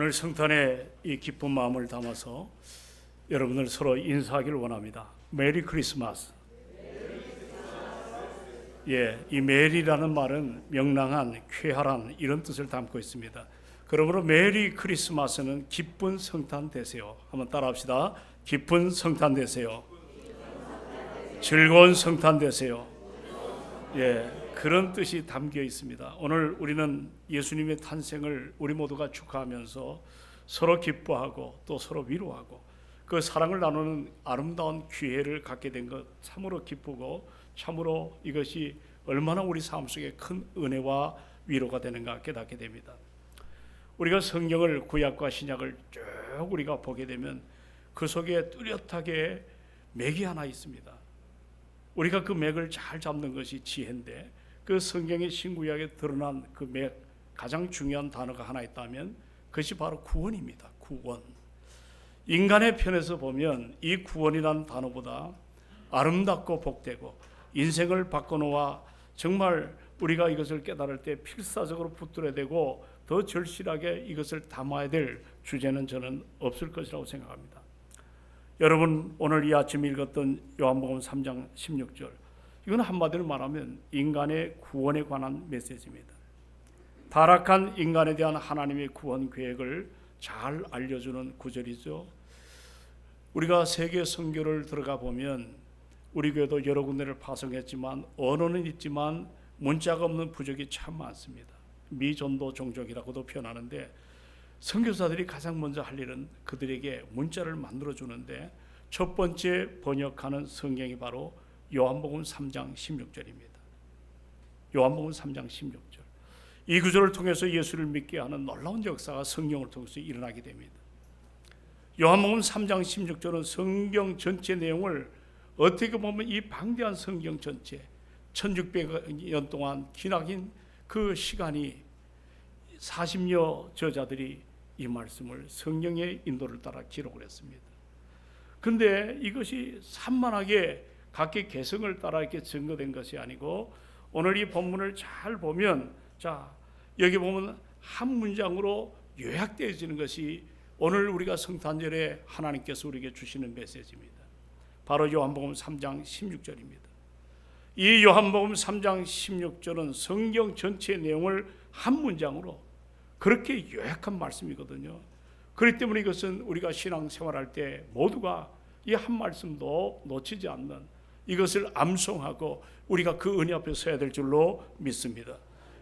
오늘 성탄의 이 기쁜 마음을 담아서 여러분들 서로 인사하기를 원합니다. 메리 크리스마스. 이 메리라는 말은 명랑한, 쾌활한 이런 뜻을 담고 있습니다. 그러므로 메리 크리스마스는 기쁜 성탄 되세요. 한번 따라합시다. 기쁜 성탄 되세요. 즐거운 성탄 되세요. 그런 뜻이 담겨 있습니다. 오늘 우리는 예수님의 탄생을 우리 모두가 축하하면서 서로 기뻐하고 또 서로 위로하고 그 사랑을 나누는 아름다운 기회를 갖게 된 것 참으로 기쁘고 참으로 이것이 얼마나 우리 삶 속에 큰 은혜와 위로가 되는가 깨닫게 됩니다. 우리가 성경을 구약과 신약을 쭉 우리가 보게 되면 그 속에 뚜렷하게 맥이 하나 있습니다. 우리가 그 맥을 잘 잡는 것이 지혜인데 그 성경의 신구약에 드러난 그 맥 가장 중요한 단어가 하나 있다면 그것이 바로 구원입니다. 구원. 인간의 편에서 보면 이 구원이라는 단어보다 아름답고 복되고 인생을 바꿔놓아 정말 우리가 이것을 깨달을 때 필사적으로 붙들어야 되고 더 절실하게 이것을 담아야 될 주제는 저는 없을 것이라고 생각합니다. 여러분 오늘 이 아침 읽었던 요한복음 3장 16절 이건 한마디로 말하면 인간의 구원에 관한 메시지입니다. 타락한 인간에 대한 하나님의 구원 계획을 잘 알려주는 구절이죠. 우리가 세계 선교를 들어가 보면 우리 교회도 여러 군데를 파송했지만 언어는 있지만 문자가 없는 부족이 참 많습니다. 미전도 종족이라고도 표현하는데 선교사들이 가장 먼저 할 일은 그들에게 문자를 만들어 주는데 첫 번째 번역하는 성경이 바로 요한복음 3장 16절입니다. 요한복음 3장 16절. 이 구절을 통해서 예수를 믿게 하는 놀라운 역사가 성경을 통해서 일어나게 됩니다. 요한복음 3장 16절은 성경 전체 내용을 어떻게 보면 이 방대한 성경 전체 1600년 동안 기나긴 그 시간이 40여 저자들이 이 말씀을 성령의 인도를 따라 기록을 했습니다. 그런데 이것이 산만하게 각기 개성을 따라 이렇게 증거된 것이 아니고 오늘 이 본문을 잘 보면 여기 보면 한 문장으로 요약되어지는 것이 오늘 우리가 성탄절에 하나님께서 우리에게 주시는 메시지입니다. 바로 요한복음 3장 16절입니다. 이 요한복음 3장 16절은 성경 전체의 내용을 한 문장으로 그렇게 요약한 말씀이거든요. 그렇기 때문에 이것은 우리가 신앙생활할 때 모두가 이 한 말씀도 놓치지 않는 이것을 암송하고 우리가 그 은혜 앞에 서야 될 줄로 믿습니다.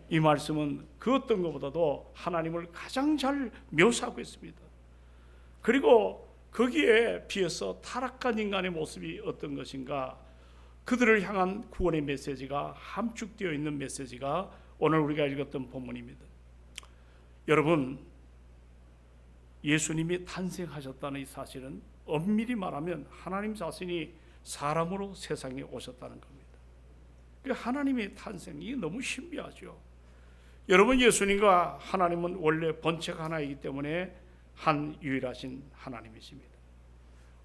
이 말씀은 그 어떤 것보다도 하나님을 가장 잘 묘사하고 있습니다. 그리고 거기에 비해서 타락한 인간의 모습이 어떤 것인가 그들을 향한 구원의 메시지가 함축되어 있는 메시지가 오늘 우리가 읽었던 본문입니다. 여러분 예수님이 탄생하셨다는 이 사실은 엄밀히 말하면 하나님 자신이 사람으로 세상에 오셨다는 겁니다. 하나님의 탄생이 너무 신비하죠. 여러분 예수님과 하나님은 원래 본체가 하나이기 때문에 한 유일하신 하나님이십니다.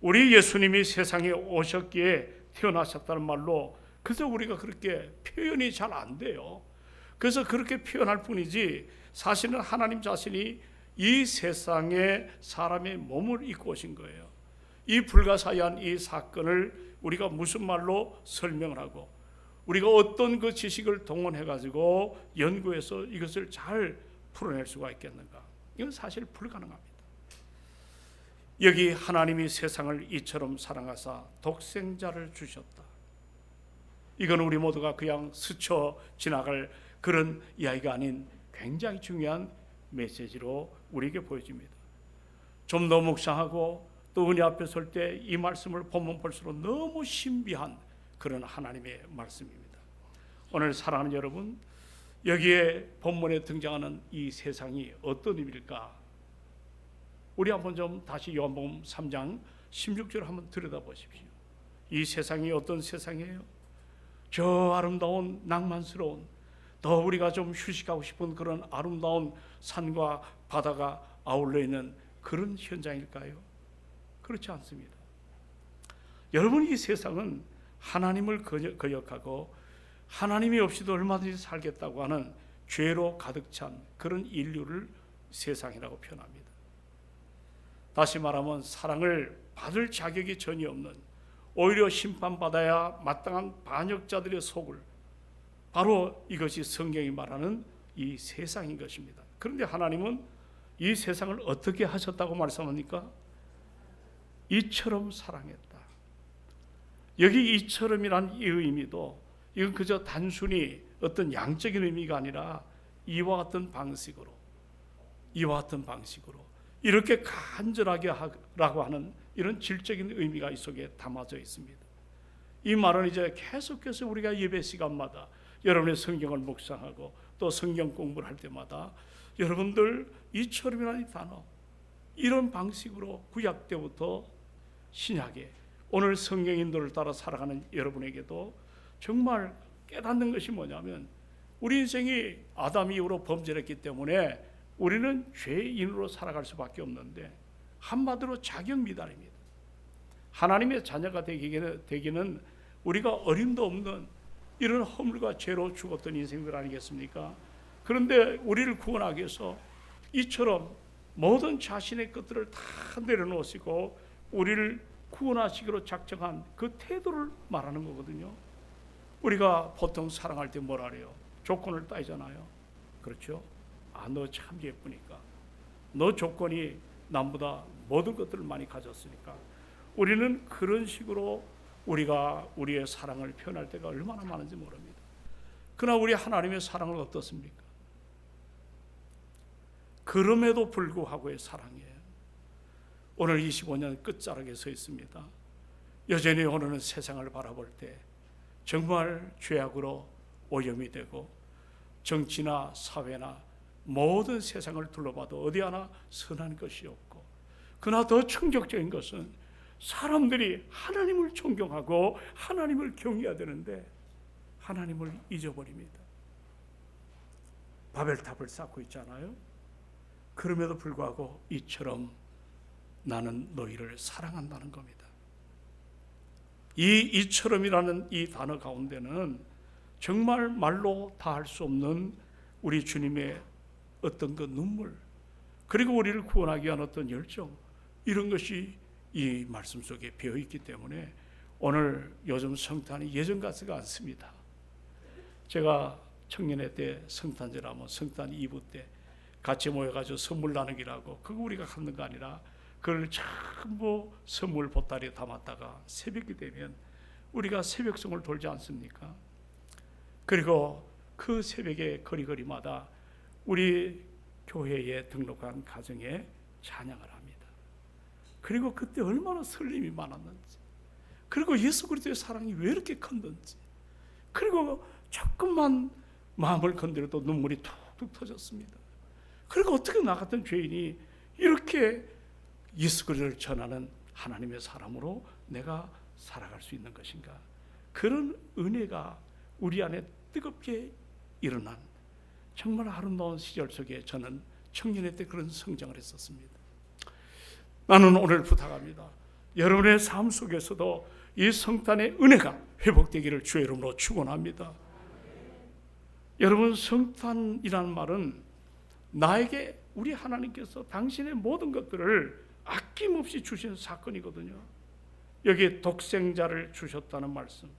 우리 예수님이 세상에 오셨기에 태어나셨다는 말로 그래서 우리가 그렇게 표현이 잘 안 돼요. 그래서 그렇게 표현할 뿐이지 사실은 하나님 자신이 이 세상에 사람의 몸을 입고 오신 거예요. 이 불가사의한 이 사건을 우리가 무슨 말로 설명을 하고 우리가 어떤 그 지식을 동원해 가지고 연구해서 이것을 잘 풀어낼 수가 있겠는가? 이건 사실 불가능합니다. 여기 하나님이 세상을 이처럼 사랑하사 독생자를 주셨다. 이건 우리 모두가 그냥 스쳐 지나갈 그런 이야기가 아닌 굉장히 중요한 메시지로 우리에게 보여집니다. 좀 더 묵상하고 또 은혜 앞에 설 때 이 말씀을 보면 볼수록 너무 신비한 그런 하나님의 말씀입니다. 오늘 사랑하는 여러분, 여기에 본문에 등장하는 이 세상이 어떤 의미일까? 우리 한번 좀 다시 요한복음 3장 16절 한번 들여다보십시오. 이 세상이 어떤 세상이에요? 저 아름다운 낭만스러운 더 우리가 좀 휴식하고 싶은 그런 아름다운 산과 바다가 아울러 있는 그런 현장일까요? 그렇지 않습니다. 여러분 이 세상은 하나님을 거역하고 하나님이 없이도 얼마든지 살겠다고 하는 죄로 가득 찬 그런 인류를 세상이라고 표현합니다. 다시 말하면 사랑을 받을 자격이 전혀 없는, 오히려 심판받아야 마땅한 반역자들의 속을, 바로 이것이 성경이 말하는 이 세상인 것입니다. 그런데 하나님은 이 세상을 어떻게 하셨다고 말씀합니까? 이처럼 사랑했다. 여기 이처럼이란 이 의미도 이건 그저 단순히 어떤 양적인 의미가 아니라 이와 같은 방식으로 이렇게 간절하게 하라고 하는 이런 질적인 의미가 이 속에 담아져 있습니다. 이 말은 이제 계속해서 우리가 예배 시간마다 여러분의 성경을 묵상하고 또 성경 공부를 할 때마다 여러분들 이처럼이라는 단어, 이런 방식으로 구약 때부터 신약에 오늘 성경 인도를 따라 살아가는 여러분에게도 정말 깨닫는 것이 뭐냐면, 우리 인생이 아담 이후로 범죄를 했기 때문에 우리는 죄인으로 살아갈 수밖에 없는데, 한마디로 자격 미달입니다. 하나님의 자녀가 되기는 우리가 어림도 없는 이런 허물과 죄로 죽었던 인생들 아니겠습니까? 그런데 우리를 구원하기 위해서 이처럼 모든 자신의 것들을 다 내려놓으시고 우리를 구원하시기로 작정한 그 태도를 말하는 거거든요. 우리가 보통 사랑할 때 뭐라 그래요? 조건을 따지잖아요. 그렇죠? 너 참 예쁘니까, 너 조건이 남보다 모든 것들을 많이 가졌으니까. 우리는 그런 식으로 우리가 우리의 사랑을 표현할 때가 얼마나 많은지 모릅니다. 그러나 우리 하나님의 사랑은 어떻습니까? 그럼에도 불구하고의 사랑이에요. 오늘 25년 끝자락에 서 있습니다. 여전히 오늘은 세상을 바라볼 때 정말 죄악으로 오염이 되고, 정치나 사회나 모든 세상을 둘러봐도 어디 하나 선한 것이 없고, 그러나 더 충격적인 것은 사람들이 하나님을 존경하고 하나님을 경외해야 되는데 하나님을 잊어버립니다. 바벨탑을 쌓고 있잖아요. 그럼에도 불구하고 이처럼 나는 너희를 사랑한다는 겁니다. 이처럼이라는 이 단어 가운데는 정말 말로 다 할 수 없는 우리 주님의 어떤 그 눈물, 그리고 우리를 구원하기 위한 어떤 열정, 이런 것이 이 말씀 속에 배어 있기 때문에 오늘 요즘 성탄이 예전 같지가 않습니다. 제가 청년회 때 성탄절하면 성탄 2부 때 같이 모여가지고 선물 나누기라고, 그거 우리가 하는 거 아니라 그걸 전부 선물 보따리에 담았다가 새벽이 되면 우리가 새벽송을 돌지 않습니까? 그리고 그 새벽에 거리마다 우리 교회에 등록한 가정에 찬양을 합니다. 그리고 그때 얼마나 설렘이 많았는지, 그리고 예수 그리스도의 사랑이 왜 이렇게 컸는지, 그리고 조금만 마음을 건드려도 눈물이 툭툭 터졌습니다. 그리고 어떻게 나 같은 죄인이 이렇게 예수 그리스도를 전하는 하나님의 사람으로 내가 살아갈 수 있는 것인가? 그런 은혜가 우리 안에 뜨겁게 일어난 정말 아름다운 시절 속에 저는 청년회 때 그런 성장을 했었습니다. 나는 오늘 부탁합니다. 여러분의 삶 속에서도 이 성탄의 은혜가 회복되기를 주의 이름으로 축원합니다. 여러분, 성탄이라는 말은 나에게 우리 하나님께서 당신의 모든 것들을 아낌없이 주신 사건이거든요. 여기 독생자를 주셨다는 말씀,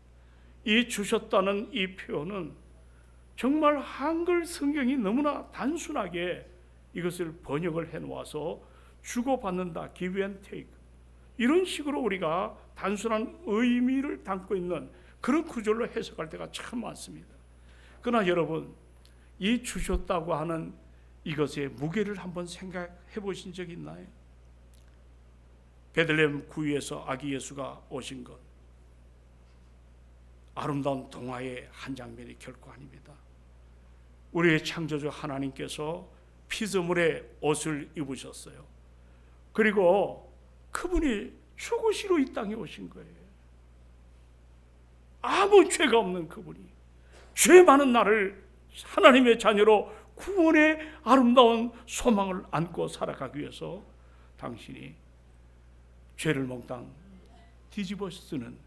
이 주셨다는 이 표현은 정말 한글 성경이 너무나 단순하게 이것을 번역을 해놓아서 주고받는다, give and take, 이런 식으로 우리가 단순한 의미를 담고 있는 그런 구절로 해석할 때가 참 많습니다. 그러나 여러분, 이 주셨다고 하는 이것의 무게를 한번 생각해 보신 적이 있나요? 베들레헴 구유에서 아기 예수가 오신 것, 아름다운 동화의 한 장면이 결코 아닙니다. 우리의 창조주 하나님께서 피조물의 옷을 입으셨어요. 그리고 그분이 죽으시러 이 땅에 오신 거예요. 아무 죄가 없는 그분이 죄 많은 나를 하나님의 자녀로 구원의 아름다운 소망을 안고 살아가기 위해서 당신이 죄를 몽땅 뒤집어 쓰는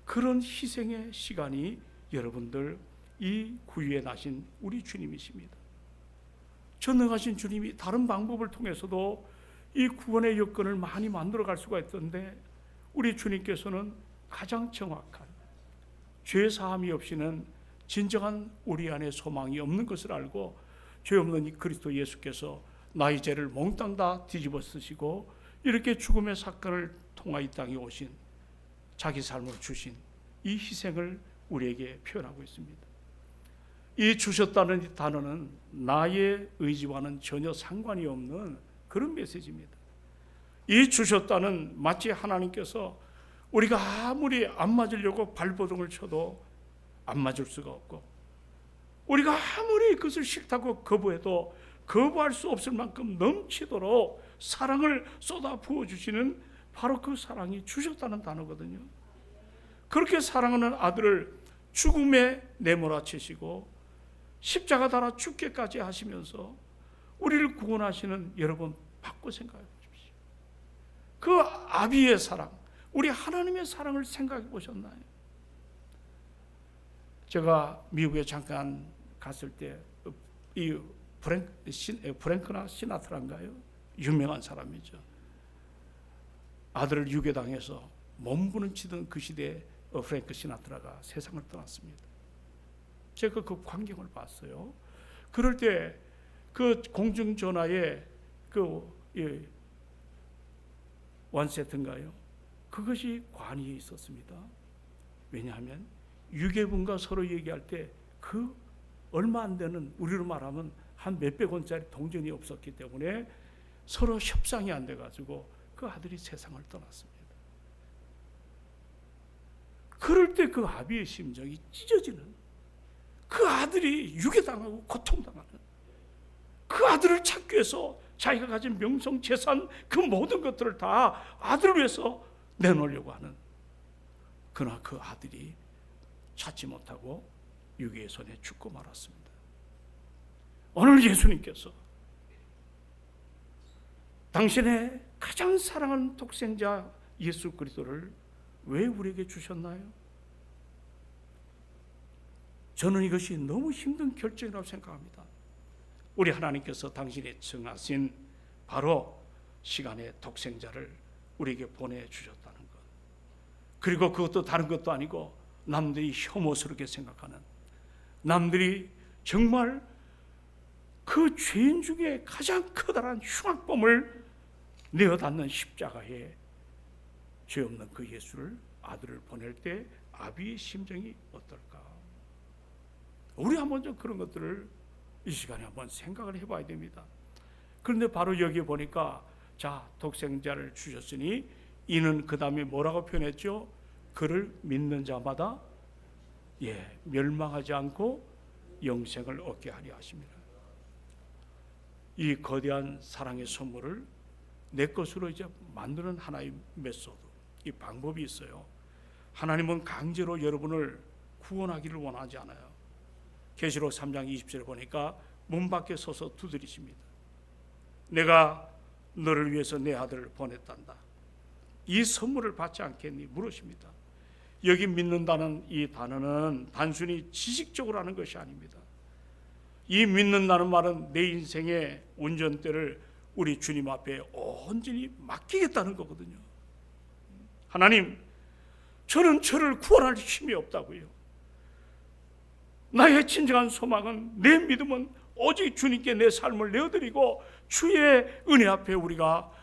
그런 희생의 시간이 여러분들 이 구유에 나신 우리 주님이십니다. 전능하신 주님이 다른 방법을 통해서도 이 구원의 여건을 많이 만들어 갈 수가 있던데 우리 주님께서는 가장 정확한 죄 사함이 없이는 진정한 우리 안에 소망이 없는 것을 알고 죄 없는 이 그리스도 예수께서 나의 죄를 몽땅 다 뒤집어 쓰시고 이렇게 죽음의 사건을 통하 이 땅에 오신 자기 삶을 주신 이 희생을 우리에게 표현하고 있습니다. 이 주셨다는 이 단어는 나의 의지와는 전혀 상관이 없는 그런 메시지입니다. 이 주셨다는 마치 하나님께서 우리가 아무리 안 맞으려고 발버둥을 쳐도 안 맞을 수가 없고 우리가 아무리 그것을 싫다고 거부해도 거부할 수 없을 만큼 넘치도록 사랑을 쏟아 부어주시는 바로 그 사랑이 주셨다는 단어거든요. 그렇게 사랑하는 아들을 죽음에 내몰아치시고 십자가 달아 죽게까지 하시면서 우리를 구원하시는 여러분 바꿔 생각해 보십시오. 그 아비의 사랑, 우리 하나님의 사랑을 생각해 보셨나요? 제가 미국에 잠깐 갔을 때 이 프랭크나 시나트라인가요? 유명한 사람이죠. 아들을 유괴당해서 몸부림치던 그 시대에 프랭크 시나트라가 세상을 떠났습니다. 제가 그 광경을 봤어요. 그럴 때 그 공중전화에 그 원세트인가요? 그것이 관이에 있었습니다. 왜냐하면 유괴분과 서로 얘기할 때 그 얼마 안 되는, 우리로 말하면 한 몇백 원짜리 동전이 없었기 때문에 서로 협상이 안 돼가지고 그 아들이 세상을 떠났습니다. 그럴 때 그 아비의 심정이 찢어지는, 그 아들이 유괴당하고 고통당하는, 그 아들을 찾기 위해서 자기가 가진 명성, 재산, 그 모든 것들을 다 아들을 위해서 내놓으려고 하는, 그러나 그 아들이 찾지 못하고 유괴의 손에 죽고 말았습니다. 오늘 예수님께서 당신의 가장 사랑하는 독생자 예수 그리스도를 왜 우리에게 주셨나요? 저는 이것이 너무 힘든 결정이라고 생각합니다. 우리 하나님께서 당신이 정하신 바로 시간의 독생자를 우리에게 보내주셨다는 것, 그리고 그것도 다른 것도 아니고 남들이 혐오스럽게 생각하는, 남들이 정말 그 죄인 중에 가장 커다란 흉악범을 내어닫는 십자가에 죄 없는 그 예수를, 아들을 보낼 때 아비의 심정이 어떨까? 우리 한번 좀 그런 것들을 이 시간에 한번 생각을 해봐야 됩니다. 그런데 바로 여기 보니까 자, 독생자를 주셨으니 이는 그 다음에 뭐라고 표현했죠? 그를 믿는 자마다 멸망하지 않고 영생을 얻게 하려 하십니다. 이 거대한 사랑의 선물을 내 것으로 이제 만드는 하나의 메소드, 이 방법이 있어요. 하나님은 강제로 여러분을 구원하기를 원하지 않아요. 계시록 3장 20절에 보니까 문 밖에 서서 두드리십니다. 내가 너를 위해서 내 아들을 보냈단다. 이 선물을 받지 않겠니? 물으십니다. 여기 믿는다는 이 단어는 단순히 지식적으로 하는 것이 아닙니다. 이 믿는다는 말은 내 인생의 운전대를 우리 주님 앞에 온전히 맡기겠다는 거거든요. 하나님, 저는 저를 구원할 힘이 없다고요. 나의 진정한 소망은, 내 믿음은 오직 주님께 내 삶을 내어드리고 주의 은혜 앞에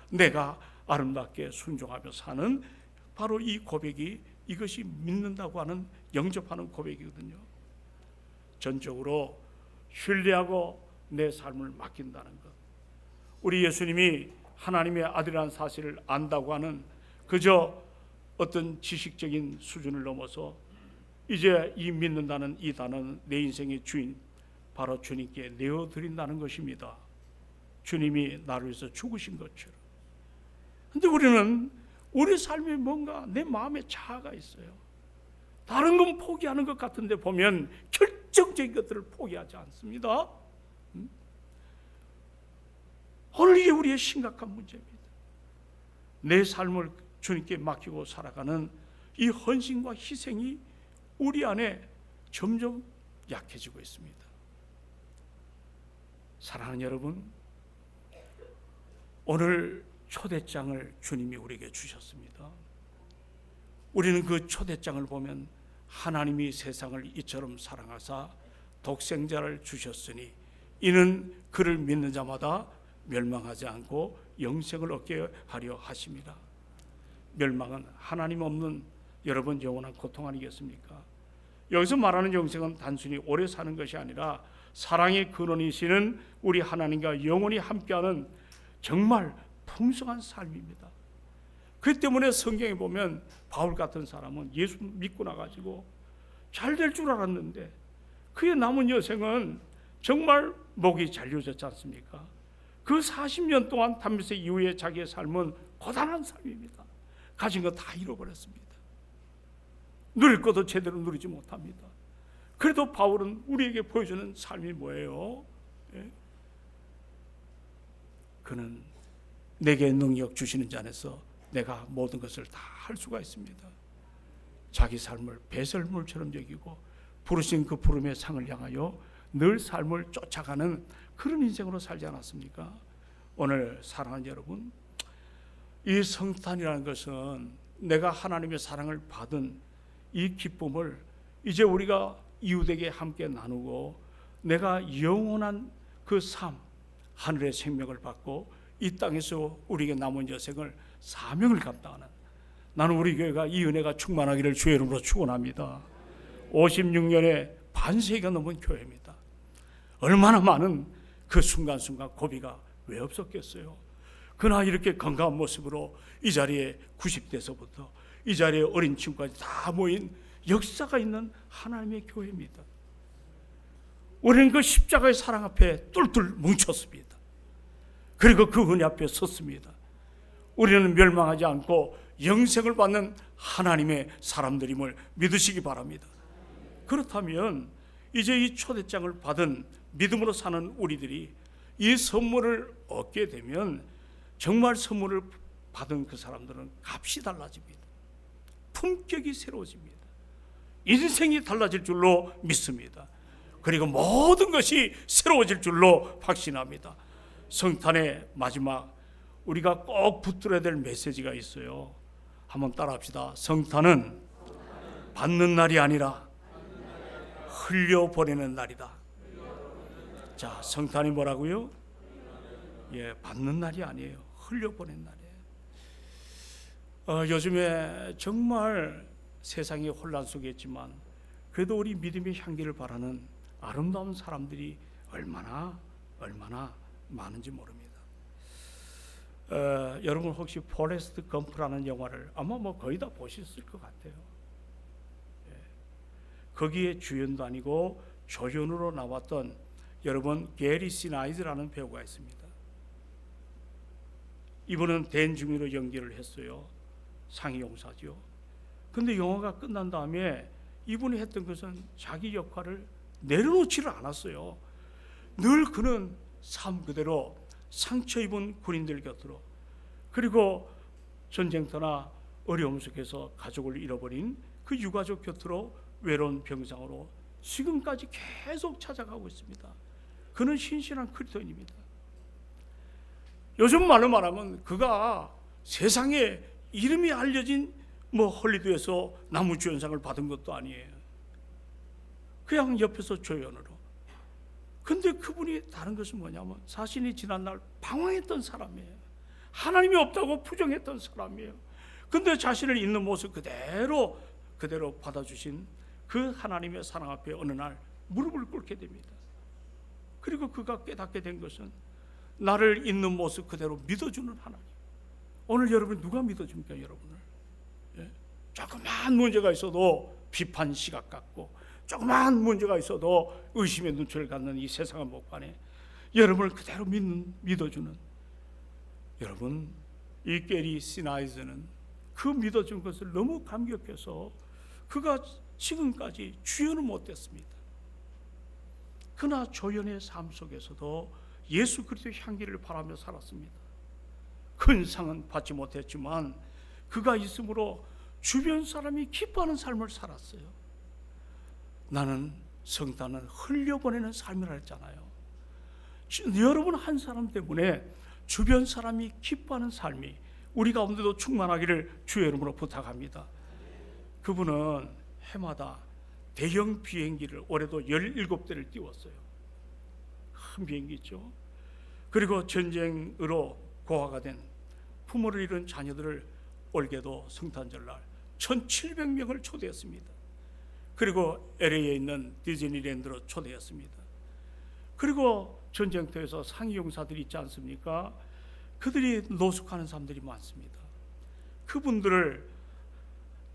내가 아름답게 순종하며 사는 바로 이 고백이, 이것이 믿는다고 하는, 영접하는 고백이거든요. 전적으로 신뢰하고 내 삶을 맡긴다는 것. 우리 예수님이 하나님의 아들이라는 사실을 안다고 하는 그저 어떤 지식적인 수준을 넘어서 이제 이 믿는다는 이 단어는 내 인생의 주인, 바로 주님께 내어드린다는 것입니다. 주님이 나를 위해서 죽으신 것처럼. 그런데 우리는 우리 삶에 뭔가 내 마음에 자아가 있어요. 다른 건 포기하는 것 같은데 보면 결정적인 것들을 포기하지 않습니다. 오늘 이게 우리의 심각한 문제입니다. 내 삶을 주님께 맡기고 살아가는 이 헌신과 희생이 우리 안에 점점 약해지고 있습니다. 사랑하는 여러분, 오늘 초대장을 주님이 우리에게 주셨습니다. 우리는 그 초대장을 보면 하나님이 세상을 이처럼 사랑하사 독생자를 주셨으니 이는 그를 믿는 자마다 멸망하지 않고 영생을 얻게 하려 하심이라. 멸망은 하나님 없는 여러분 영원한 고통 아니겠습니까? 여기서 말하는 영생은 단순히 오래 사는 것이 아니라 사랑의 근원이시는 우리 하나님과 영원히 함께하는 정말 풍성한 삶입니다. 그 때문에 성경에 보면 바울 같은 사람은 예수 믿고 나가지고 잘 될 줄 알았는데 그의 남은 여생은 정말 목이 잘려졌지 않습니까? 그 40년 동안 담메색 이후에 자기의 삶은 고단한 삶입니다. 가진 거 다 잃어버렸습니다. 누릴 것도 제대로 누리지 못합니다. 그래도 바울은 우리에게 보여주는 삶이 뭐예요? 그는 내게 능력 주시는 자 안에서 내가 모든 것을 다 할 수가 있습니다. 자기 삶을 배설물처럼 여기고 부르신 그 부름의 상을 향하여 늘 삶을 쫓아가는 그런 인생으로 살지 않았습니까? 오늘 사랑하는 여러분, 이 성탄이라는 것은 내가 하나님의 사랑을 받은 이 기쁨을 이제 우리가 이웃에게 함께 나누고 내가 영원한 그 삶, 하늘의 생명을 받고 이 땅에서 우리에게 남은 여생을 사명을 감당하는, 나는 우리 교회가 이 은혜가 충만하기를 주의 이름으로 축원합니다. 56년의 반세기가 넘은 교회입니다. 얼마나 많은 그 순간순간 고비가 왜 없었겠어요? 그러나 이렇게 건강한 모습으로 이 자리에 90대에서부터 이 자리에 어린 친구까지 다 모인 역사가 있는 하나님의 교회입니다. 우리는 그 십자가의 사랑 앞에 똘똘 뭉쳤습니다. 그리고 그 은혜 앞에 섰습니다. 우리는 멸망하지 않고 영생을 받는 하나님의 사람들임을 믿으시기 바랍니다. 그렇다면 이제 이 초대장을 받은 믿음으로 사는 우리들이 이 선물을 얻게 되면 정말 선물을 받은 그 사람들은 값이 달라집니다. 품격이 새로워집니다. 인생이 달라질 줄로 믿습니다. 그리고 모든 것이 새로워질 줄로 확신합니다. 성탄의 마지막 우리가 꼭 붙들어야 될 메시지가 있어요. 한번 따라합시다. 성탄은 받는 날이 아니라 흘려보내는 날이다. 자, 성탄이 뭐라고요? 받는 날이 아니에요. 흘려보내는 날이에요. 요즘에 정말 세상이 혼란 속에 있지만 그래도 우리 믿음의 향기를 바라는 아름다운 사람들이 얼마나 많은지 모릅니다. 여러분 혹시 포레스트 검프라는 영화를 아마 거의 다 보셨을 것 같아요. 거기에 주연도 아니고 조연으로 나왔던 여러분 게리 시나이드라는 배우가 있습니다. 이분은 대인중위로 연기를 했어요. 상이용사죠. 근데 영화가 끝난 다음에 이분이 했던 것은 자기 역할을 내려놓지를 않았어요. 늘 그는 삶 그대로 상처 입은 군인들 곁으로, 그리고 전쟁터나 어려움 속에서 가족을 잃어버린 그 유가족 곁으로 외로운 병상으로 지금까지 계속 찾아가고 있습니다. 그는 신실한 그리스도인입니다. 요즘 말로 말하면 그가 세상에 이름이 알려진 헐리우드에서 나무주연상을 받은 것도 아니에요. 그냥 옆에서 조연으로. 근데 그분이 다른 것은 뭐냐면 자신이 지난날 방황했던 사람이에요. 하나님이 없다고 부정했던 사람이에요. 근데 자신을 있는 모습 그대로 받아주신 그 하나님의 사랑 앞에 어느 날 무릎을 꿇게 됩니다. 그리고 그가 깨닫게 된 것은 나를 있는 모습 그대로 믿어주는 하나님. 오늘 여러분 누가 믿어줍니까? 여러분을? 조그만 문제가 있어도 비판 시각 갖고, 조그만 문제가 있어도 의심의 눈초리를 갖는 이 세상의 목판에 여러분을 그대로 믿어주는, 여러분 이 게리 시나이즈는 그 믿어준 것을 너무 감격해서 그가 지금까지 주연을 못했습니다. 그러나 조연의 삶 속에서도 예수 그리스도의 향기를 바라며 살았습니다. 큰 상은 받지 못했지만 그가 있음으로 주변 사람이 기뻐하는 삶을 살았어요. 나는 성탄은 흘려보내는 삶이라 했잖아요. 여러분 한 사람 때문에 주변 사람이 기뻐하는 삶이 우리 가운데도 충만하기를 주의 이름으로 부탁합니다. 그분은 해마다 대형 비행기를 올해도 17대를 띄웠어요. 큰 비행기 있죠. 그리고 전쟁으로 고아가 된 부모를 잃은 자녀들을 올게도 성탄절날 1700명을 초대했습니다. 그리고 LA에 있는 디즈니랜드로 초대했습니다. 그리고 전쟁터에서 상위용사들이 있지 않습니까? 그들이 노숙하는 사람들이 많습니다. 그분들을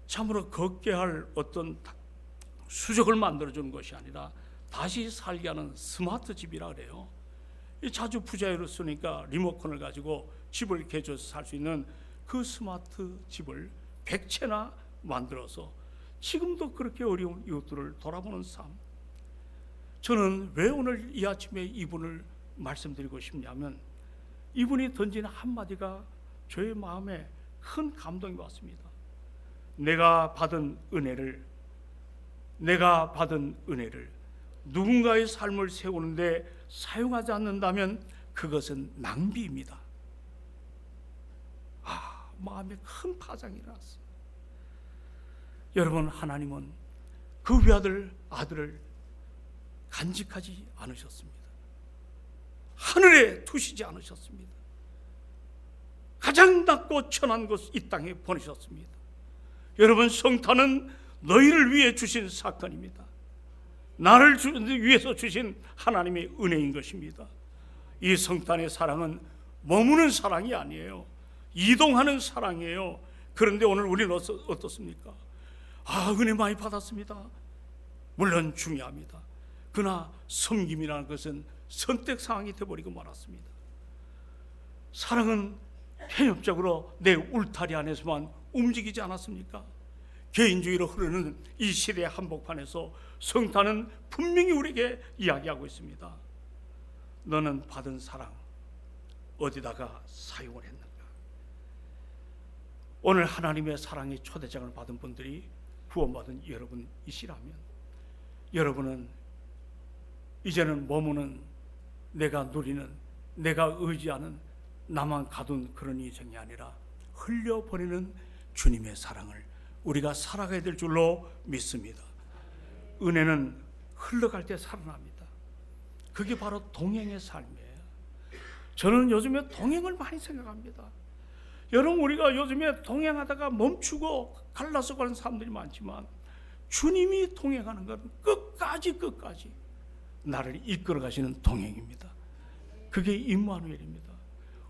참으로 걷게 할 어떤 수족을 만들어주는 것이 아니라 다시 살게 하는 스마트 집이라 그래요. 자주 부자유를 쓰니까 리모컨을 가지고 집을 개조해서 살 수 있는 그 스마트 집을 100채나 만들어서 지금도 그렇게 어려운 이웃들을 돌아보는 삶. 저는 왜 오늘 이 아침에 이분을 말씀드리고 싶냐면 이분이 던진 한마디가 저의 마음에 큰 감동이 왔습니다. 내가 받은 은혜를 누군가의 삶을 세우는데 사용하지 않는다면 그것은 낭비입니다. 마음에 큰 파장이 일어났어요. 여러분, 하나님은 그 아들을 간직하지 않으셨습니다. 하늘에 두시지 않으셨습니다. 가장 낮고 천한 곳 이 땅에 보내셨습니다. 여러분, 성탄은 너희를 위해 주신 사건입니다. 나를 위해서 주신 하나님의 은혜인 것입니다. 이 성탄의 사랑은 머무는 사랑이 아니에요. 이동하는 사랑이에요. 그런데 오늘 우리는 어떻습니까? 은혜 많이 받았습니다. 물론 중요합니다. 그러나 섬김이라는 것은 선택 상황이 되어버리고 말았습니다. 사랑은 편협적으로 내 울타리 안에서만 움직이지 않았습니까? 개인주의로 흐르는 이 시대의 한복판에서 성탄은 분명히 우리에게 이야기하고 있습니다. 너는 받은 사랑 어디다가 사용을 했는가? 오늘 하나님의 사랑의 초대장을 받은 분들이 구원받은 여러분이시라면 여러분은 이제는 머무는 내가 누리는 내가 의지하는 나만 가둔 그런 인생이 아니라 흘려버리는 주님의 사랑을 우리가 살아가야 될 줄로 믿습니다. 은혜는 흘러갈 때 살아납니다. 그게 바로 동행의 삶이에요. 저는 요즘에 동행을 많이 생각합니다. 여러분, 우리가 요즘에 동행하다가 멈추고 갈라서 가는 사람들이 많지만 주님이 동행하는 것은 끝까지 나를 이끌어 가시는 동행입니다. 그게 임마누엘입니다.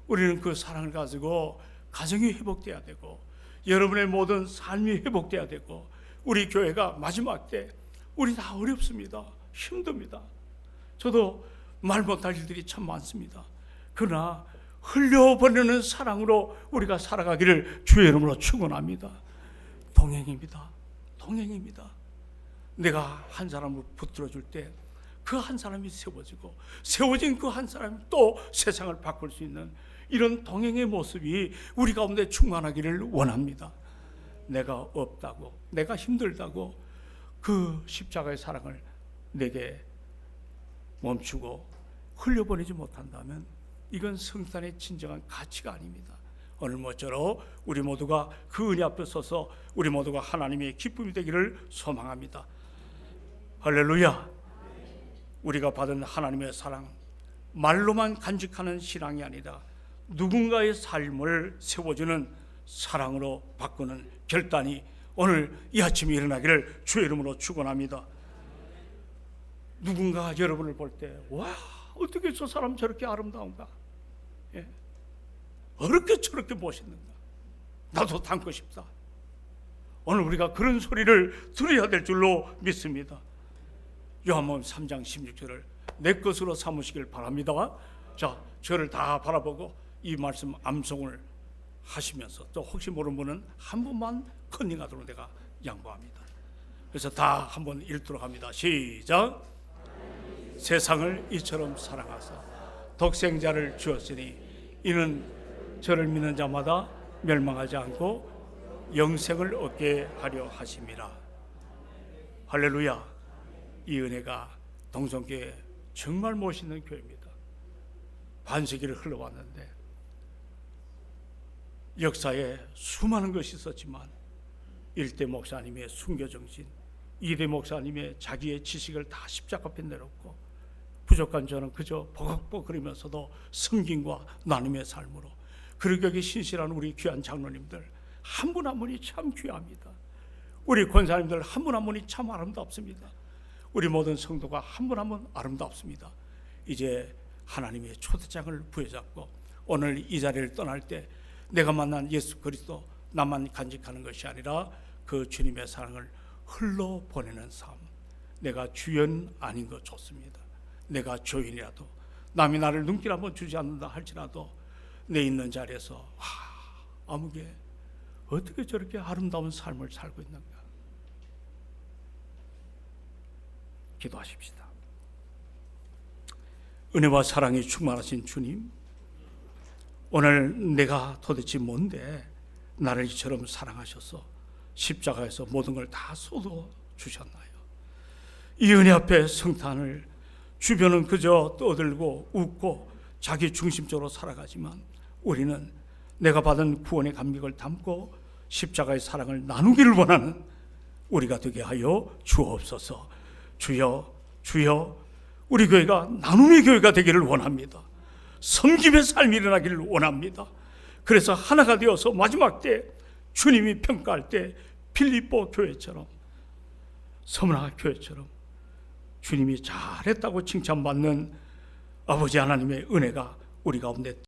우리는 그 사랑을 가지고 가정이 회복돼야 되고 여러분의 모든 삶이 회복돼야 되고 우리 교회가 마지막 때 우리 다 어렵습니다. 힘듭니다. 저도 말 못할 일들이 참 많습니다. 그러나 흘려보내는 사랑으로 우리가 살아가기를 주의 이름으로 축원합니다. 동행입니다. 내가 한 사람을 붙들어줄 때 그 한 사람이 세워진 그 한 사람이 또 세상을 바꿀 수 있는 이런 동행의 모습이 우리 가운데 충만하기를 원합니다. 내가 없다고, 내가 힘들다고 그 십자가의 사랑을 내게 멈추고 흘려보내지 못한다면 이건 성탄의 진정한 가치가 아닙니다. 오늘 모쪼록 우리 모두가 그 은혜 앞에 서서 우리 모두가 하나님의 기쁨이 되기를 소망합니다. 할렐루야. 우리가 받은 하나님의 사랑, 말로만 간직하는 신앙이 아니라 누군가의 삶을 세워주는 사랑으로 바꾸는 결단이 오늘 이 아침에 일어나기를 주의 이름으로 축원합니다. 누군가 여러분을 볼 때 와, 어떻게 저 사람 저렇게 아름다운가? 어떻게 저렇게 멋있는가? 나도 닮고 싶다. 오늘 우리가 그런 소리를 들어야 될 줄로 믿습니다. 요한복음 3장 16절을 내 것으로 삼으시길 바랍니다. 자, 저를 다 바라보고 이 말씀 암송을 하시면서 또 혹시 모르는 분은 한 번만 컨닝하도록 내가 양보합니다. 그래서 다 한번 읽도록 합니다. 시작. 세상을 이처럼 사랑하사 독생자를 주었으니 이는 저를 믿는 자마다 멸망하지 않고 영생을 얻게 하려 하심이라. 할렐루야. 이 은혜가 동성교회 정말 멋있는 교회입니다. 반세기를 흘러왔는데 역사에 수많은 것이 있었지만 일대 목사님의 순교정신, 이대 목사님의 자기의 지식을 다 십자가 앞에 내놓고 부족한 저는 그저 버벅버벅거리면서도 섬김과 나눔의 삶으로 그러기에 신실한 우리 귀한 장로님들 한 분 한 분이 참 귀합니다. 우리 권사님들 한 분 한 분이 참 아름답습니다. 우리 모든 성도가 한 분 한 분 아름답습니다. 이제 하나님의 초대장을 부여잡고 오늘 이 자리를 떠날 때 내가 만난 예수 그리스도 나만 간직하는 것이 아니라 그 주님의 사랑을 흘러보내는 삶. 내가 주연 아닌 것 좋습니다. 내가 조인이라도 남이 나를 눈길 한번 주지 않는다 할지라도 내 있는 자리에서 아무개 어떻게 저렇게 아름다운 삶을 살고 있는가. 기도하십시다. 은혜와 사랑이 충만하신 주님, 오늘 내가 도대체 뭔데 나를 이처럼 사랑하셔서 십자가에서 모든 걸 다 쏟아 주셨나요? 이 은혜 앞에 성탄을 주변은 그저 떠들고 웃고 자기 중심적으로 살아가지만 우리는 내가 받은 구원의 감격을 담고 십자가의 사랑을 나누기를 원하는 우리가 되게 하여 주옵소서. 주여, 주여, 우리 교회가 나눔의 교회가 되기를 원합니다. 섬김의 삶이 일어나기를 원합니다. 그래서 하나가 되어서 마지막 때 주님이 평가할 때 필리포 교회처럼, 서문화 교회처럼 주님이 잘했다고 칭찬받는 아버지 하나님의 은혜가 우리 가운데